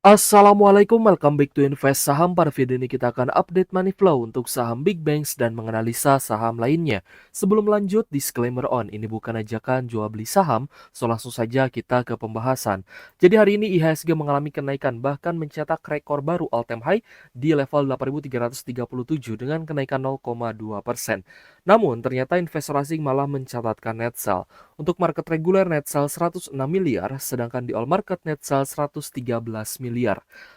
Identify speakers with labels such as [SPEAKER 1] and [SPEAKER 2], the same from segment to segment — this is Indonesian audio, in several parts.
[SPEAKER 1] Assalamualaikum, welcome back to Invest Saham. Pada video ini kita akan update money flow untuk saham big banks dan menganalisa saham lainnya. Sebelum lanjut, disclaimer on, ini bukan ajakan jual beli saham, so langsung saja kita ke pembahasan. Jadi hari ini IHSG mengalami kenaikan, bahkan mencetak rekor baru all-time high di level 8.337 dengan kenaikan 0,2%. Namun, ternyata investor asing malah mencatatkan net sell. Untuk market reguler net sell 106 miliar, sedangkan di all market net sell 113 miliar.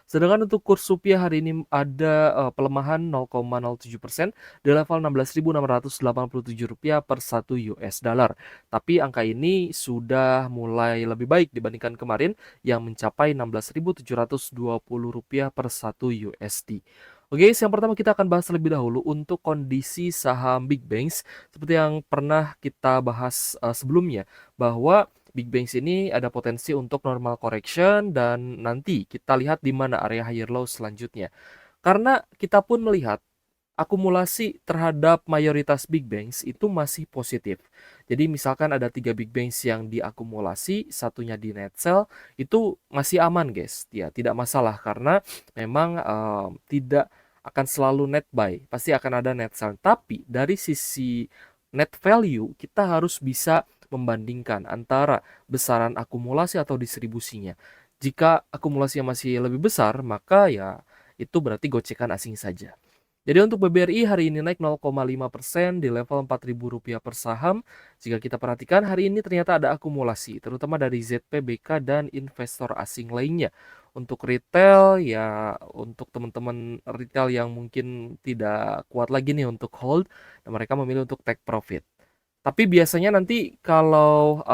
[SPEAKER 1] Sedangkan untuk kurs rupiah hari ini ada pelemahan 0,07% di level 16.687 rupiah per 1 US dollar. Tapi angka ini sudah mulai lebih baik dibandingkan kemarin yang mencapai 16.720 rupiah per 1 USD. Oke, yang pertama kita akan bahas terlebih dahulu untuk kondisi saham big banks seperti yang pernah kita bahas sebelumnya, bahwa big banks ini ada potensi untuk normal correction dan nanti kita lihat di mana area higher low selanjutnya. Karena kita pun melihat akumulasi terhadap mayoritas big banks itu masih positif. Jadi misalkan ada 3 big banks yang diakumulasi, satunya di net sell, itu masih aman guys. Ya, tidak masalah karena memang tidak akan selalu net buy, pasti akan ada net sell. Tapi dari sisi net value kita harus bisa membandingkan antara besaran akumulasi atau distribusinya. Jika akumulasinya masih lebih besar, maka ya itu berarti gocekan asing saja. Jadi untuk BBRI hari ini naik 0,5% di level Rp4.000 per saham. Jika kita perhatikan hari ini ternyata ada akumulasi, terutama dari ZP, BK, dan investor asing lainnya. Untuk retail, ya untuk teman-teman retail yang mungkin tidak kuat lagi nih untuk hold, dan mereka memilih untuk take profit. Tapi biasanya nanti kalau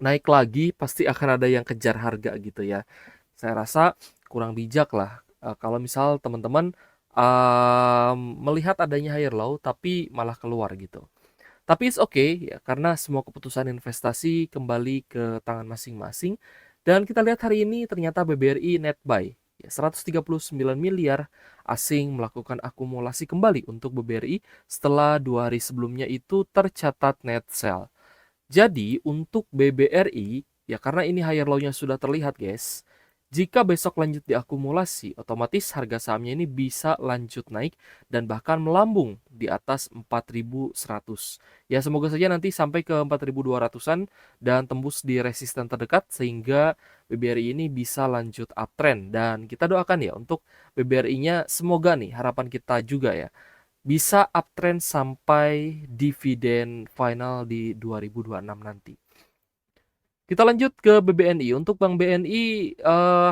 [SPEAKER 1] naik lagi, pasti akan ada yang kejar harga gitu ya. Saya rasa kurang bijak lah kalau misal teman-teman melihat adanya higher low tapi malah keluar gitu. Tapi it's okay ya karena semua keputusan investasi kembali ke tangan masing-masing. Dan kita lihat hari ini ternyata BBRI net buy ya, 139 miliar asing melakukan akumulasi kembali untuk BBRI setelah 2 hari sebelumnya itu tercatat net sell. Jadi untuk BBRI ya karena ini higher low-nya sudah terlihat guys. Jika besok lanjut diakumulasi, otomatis harga sahamnya ini bisa lanjut naik dan bahkan melambung di atas 4.100. Ya semoga saja nanti sampai ke 4.200-an dan tembus di resisten terdekat sehingga BBRI ini bisa lanjut uptrend. Dan kita doakan ya untuk BBRI-nya semoga nih harapan kita juga ya bisa uptrend sampai dividen final di 2026 nanti. Kita lanjut ke BBNI. Untuk Bank BNI,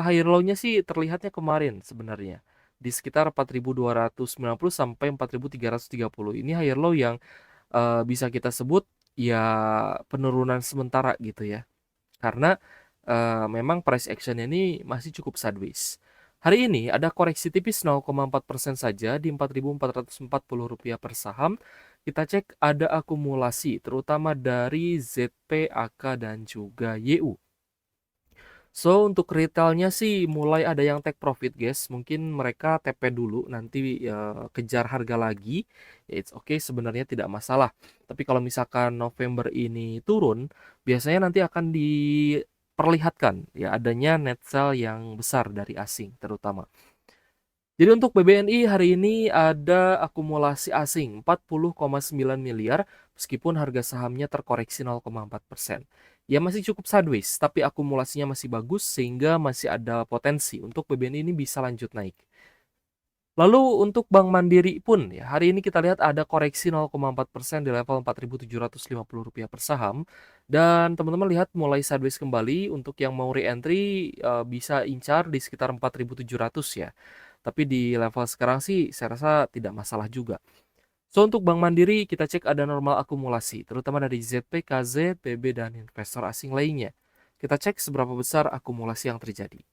[SPEAKER 1] higher low-nya sih terlihatnya kemarin sebenarnya. Di sekitar 4.290 sampai 4.330. Ini higher low yang bisa kita sebut ya penurunan sementara gitu ya. Karena memang price action ini masih cukup sideways. Hari ini ada koreksi tipis 0,4% saja di Rp4.440 per saham. Kita cek ada akumulasi terutama dari ZP, AK, dan juga YU. So untuk retailnya sih mulai ada yang take profit guys. Mungkin mereka TP dulu nanti kejar harga lagi. Ya it's okay sebenarnya tidak masalah. Tapi kalau misalkan November ini turun, biasanya nanti akan diperlihatkan ya adanya net sell yang besar dari asing terutama. Jadi untuk BBNI hari ini ada akumulasi asing 40,9 miliar meskipun harga sahamnya terkoreksi 0,4%. Ya masih cukup sideways tapi akumulasinya masih bagus sehingga masih ada potensi untuk BBNI ini bisa lanjut naik. Lalu untuk Bank Mandiri pun ya hari ini kita lihat ada koreksi 0,4% di level Rp4.750 per saham dan teman-teman lihat mulai sideways kembali. Untuk yang mau re-entry bisa incar di sekitar 4.700 ya. Tapi di level sekarang sih saya rasa tidak masalah juga. So untuk Bank Mandiri kita cek ada normal akumulasi terutama dari ZP, KZ, PB, dan investor asing lainnya. Kita cek seberapa besar akumulasi yang terjadi.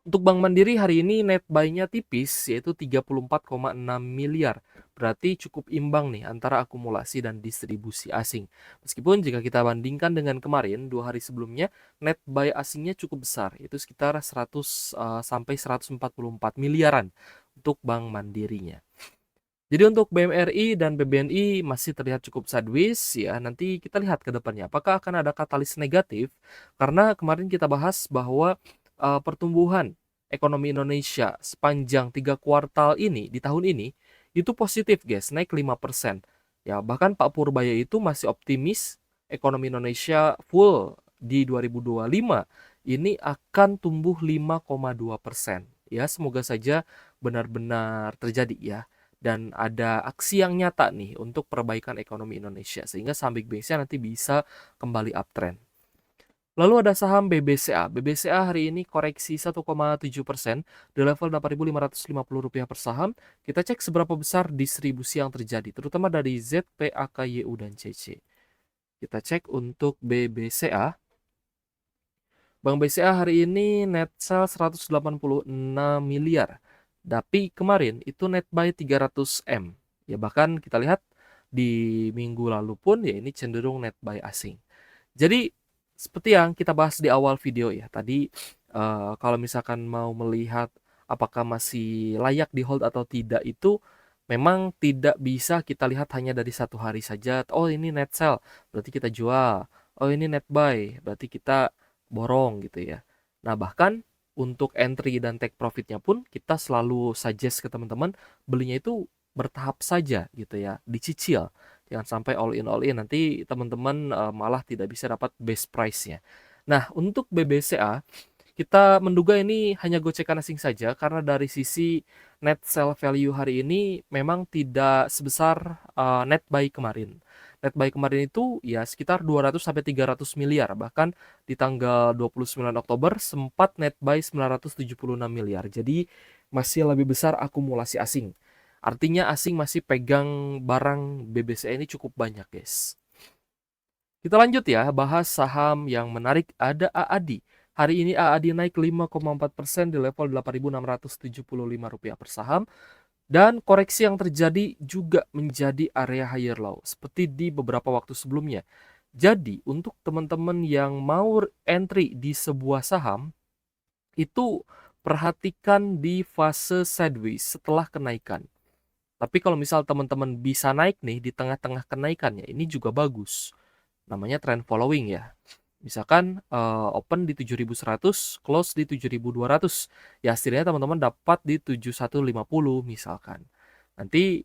[SPEAKER 1] Untuk Bank Mandiri hari ini net buy-nya tipis yaitu 34,6 miliar. Berarti cukup imbang nih antara akumulasi dan distribusi asing. Meskipun jika kita bandingkan dengan kemarin 2 hari sebelumnya net buy asingnya cukup besar yaitu sekitar 100 sampai 144 miliaran untuk Bank Mandirinya. Jadi untuk BMRI dan BBNI masih terlihat cukup sideways ya. Nanti kita lihat ke depannya apakah akan ada katalis negatif karena kemarin kita bahas bahwa pertumbuhan ekonomi Indonesia sepanjang 3 kuartal ini di tahun ini itu positif guys, naik 5%. Ya, bahkan Pak Purbaya itu masih optimis ekonomi Indonesia full di 2025 ini akan tumbuh 5,2%. Ya, semoga saja benar-benar terjadi ya. Dan ada aksi yang nyata nih untuk perbaikan ekonomi Indonesia sehingga saham Big Banks-nya nanti bisa kembali uptrend. Lalu ada saham BBCA. BBCA hari ini koreksi 1,7% di level Rp8.550 per saham. Kita cek seberapa besar distribusi yang terjadi, terutama dari ZP, AKYU, dan CC. Kita cek untuk BBCA. Bank BCA hari ini net sell 186 miliar. Tapi kemarin itu net buy 300 M. Ya bahkan kita lihat di minggu lalu pun ya ini cenderung net buy asing. Jadi seperti yang kita bahas di awal video ya tadi, kalau misalkan mau melihat apakah masih layak di hold atau tidak itu memang tidak bisa kita lihat hanya dari satu hari saja. Oh ini net sell, berarti kita jual. Oh ini net buy, berarti kita borong gitu ya. Nah bahkan untuk entry dan take profitnya pun kita selalu suggest ke teman-teman belinya itu bertahap saja gitu ya, dicicil. Jangan sampai all in nanti teman-teman malah tidak bisa dapat best price-nya. Nah, untuk BBCA kita menduga ini hanya gocekan asing saja karena dari sisi net sell value hari ini memang tidak sebesar net buy kemarin. Net buy kemarin itu ya sekitar 200 sampai 300 miliar. Bahkan di tanggal 29 Oktober sempat net buy 976 miliar. Jadi masih lebih besar akumulasi asing. Artinya asing masih pegang barang BBCA ini cukup banyak, guys. Kita lanjut ya, bahas saham yang menarik ada AADI. Hari ini AADI naik 5,4% di level Rp8.675 per saham. Dan koreksi yang terjadi juga menjadi area higher low, seperti di beberapa waktu sebelumnya. Jadi, untuk teman-teman yang mau entry di sebuah saham, itu perhatikan di fase sideways setelah kenaikan. Tapi kalau misal teman-teman bisa naik nih di tengah-tengah kenaikannya, ini juga bagus. Namanya trend following ya. Misalkan open di 7.100, close di 7.200. Ya hasilnya teman-teman dapat di 7.150 misalkan. Nanti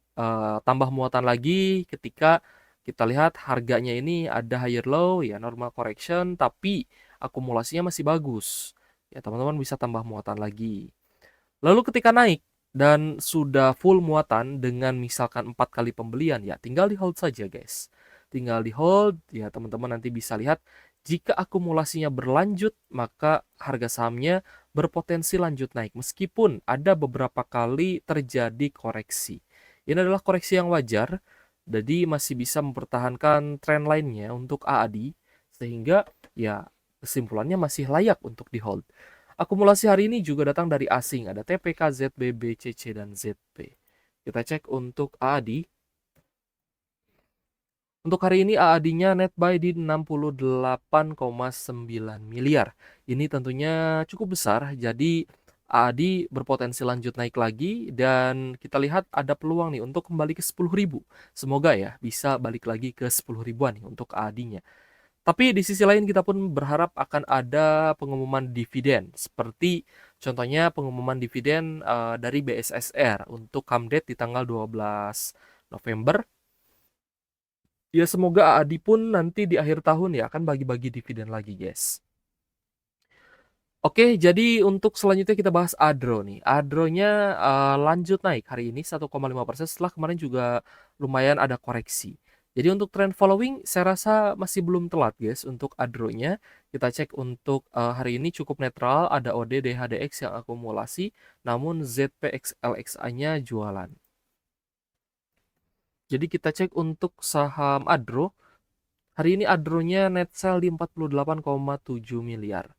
[SPEAKER 1] tambah muatan lagi ketika kita lihat harganya ini ada higher low ya normal correction tapi akumulasinya masih bagus. Ya teman-teman bisa tambah muatan lagi. Lalu ketika naik dan sudah full muatan dengan misalkan 4 kali pembelian ya tinggal di hold saja guys. Tinggal di hold ya teman-teman nanti bisa lihat jika akumulasinya berlanjut maka harga sahamnya berpotensi lanjut naik meskipun ada beberapa kali terjadi koreksi. Ini adalah koreksi yang wajar jadi masih bisa mempertahankan tren lainnya untuk AADI sehingga ya kesimpulannya masih layak untuk di hold. Akumulasi hari ini juga datang dari asing, ada TPK, ZBB, CC, dan ZP. Kita cek untuk AADI. Untuk hari ini AADI-nya net buy di 68,9 miliar. Ini tentunya cukup besar, jadi AADI berpotensi lanjut naik lagi dan kita lihat ada peluang nih untuk kembali ke 10.000. Semoga ya bisa balik lagi ke 10 ribuan nih untuk AADI-nya. Tapi di sisi lain kita pun berharap akan ada pengumuman dividen seperti contohnya pengumuman dividen dari BSSR untuk come date di tanggal 12 November. Ya semoga AADI pun nanti di akhir tahun ya akan bagi-bagi dividen lagi guys. Oke, jadi untuk selanjutnya kita bahas Adro nih. Adronya lanjut naik hari ini 1,5% setelah kemarin juga lumayan ada koreksi. Jadi untuk trend following saya rasa masih belum telat guys untuk Adronya. Kita cek untuk hari ini cukup netral, ada OD DHDX yang akumulasi, namun ZPXLXA-nya jualan. Jadi kita cek untuk saham Adro. Hari ini Adronya net sell di 48,7 miliar.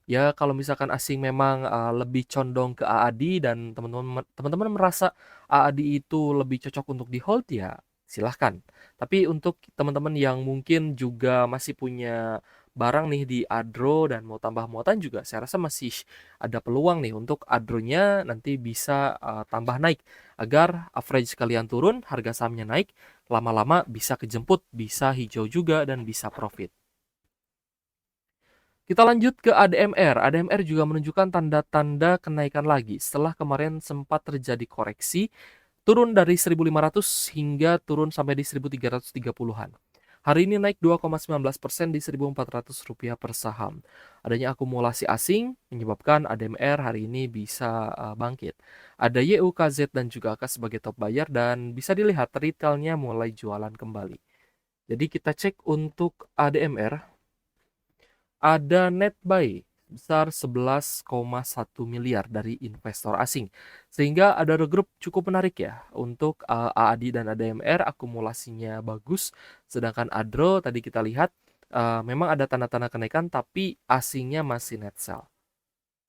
[SPEAKER 1] Ya kalau misalkan asing memang lebih condong ke AADI dan teman-teman merasa AADI itu lebih cocok untuk di hold ya silahkan. Tapi untuk teman-teman yang mungkin juga masih punya barang nih di Adro dan mau tambah muatan juga saya rasa masih ada peluang nih untuk Adronya nanti bisa tambah naik agar average kalian turun, harga sahamnya naik, lama-lama bisa kejemput, bisa hijau juga dan bisa profit. Kita lanjut ke ADMR. ADMR juga menunjukkan tanda-tanda kenaikan lagi setelah kemarin sempat terjadi koreksi, turun dari 1.500 hingga turun sampai di 1.330-an. Hari ini naik 2,19% di Rp1.400 per saham. Adanya akumulasi asing menyebabkan ADMR hari ini bisa bangkit. Ada YUKZ dan juga AK sebagai top buyer dan bisa dilihat retailnya mulai jualan kembali. Jadi kita cek untuk ADMR, ada net buy besar 11,1 miliar dari investor asing. Sehingga ada regroup cukup menarik ya untuk AAD dan ADMR, akumulasinya bagus. Sedangkan ADRO tadi kita lihat memang ada tanda-tanda kenaikan tapi asingnya masih net sell.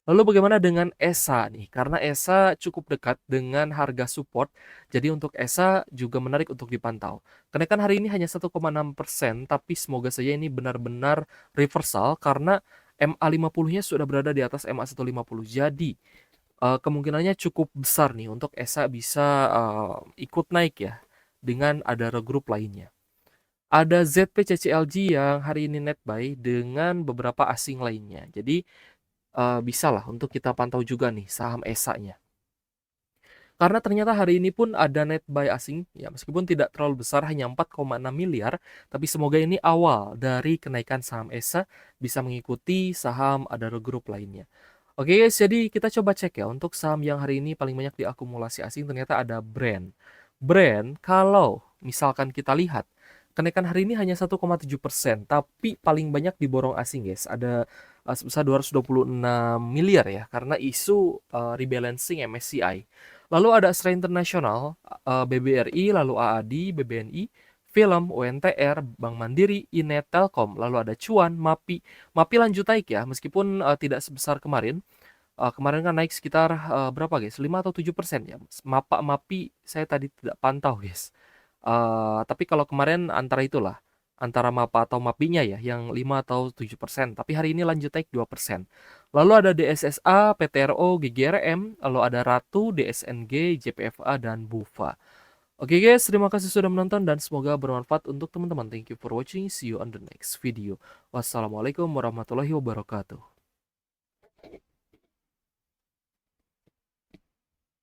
[SPEAKER 1] Lalu bagaimana dengan ESA nih? Karena ESA cukup dekat dengan harga support, jadi untuk ESA juga menarik untuk dipantau. Kenaikan hari ini hanya 1,6%, tapi semoga saja ini benar-benar reversal karena MA50-nya sudah berada di atas MA150. Jadi kemungkinannya cukup besar nih untuk ESA bisa ikut naik ya dengan ada regroup lainnya. Ada ZPCCLG yang hari ini net buy dengan beberapa asing lainnya. Jadi bisa lah untuk kita pantau juga nih saham ESA-nya. Karena ternyata hari ini pun ada net buy asing, ya meskipun tidak terlalu besar, hanya 4,6 miliar, tapi semoga ini awal dari kenaikan saham ESA bisa mengikuti saham Adaro Group lainnya. Oke guys, jadi kita coba cek ya untuk saham yang hari ini paling banyak diakumulasi asing ternyata ada Brand. Brand, kalau misalkan kita lihat, kenaikan hari ini hanya 1,7%, tapi paling banyak diborong asing guys. Ada sebesar 226 miliar ya, karena isu rebalancing MSCI. Lalu ada Astra International, BBRI, lalu AAD, BBNI, Film, UNTR, Bank Mandiri, Inet, Telkom, lalu ada Cuan, MAPI. MAPI lanjut naik ya, meskipun tidak sebesar kemarin. Kemarin kan naik sekitar berapa guys? 5 atau 7% ya. MAPI saya tadi tidak pantau guys. Tapi kalau kemarin antara itulah, antara MAPA atau MAPI-nya ya, yang 5 atau 7%. Tapi hari ini lanjut naik 2%. Lalu ada DSSA, PTRO, GGRM, lalu ada Ratu, DSNG, JPFA, dan Bufa. Oke guys, terima kasih sudah menonton dan semoga bermanfaat untuk teman-teman. Thank you for watching. See you on the next video. Wassalamualaikum warahmatullahi wabarakatuh.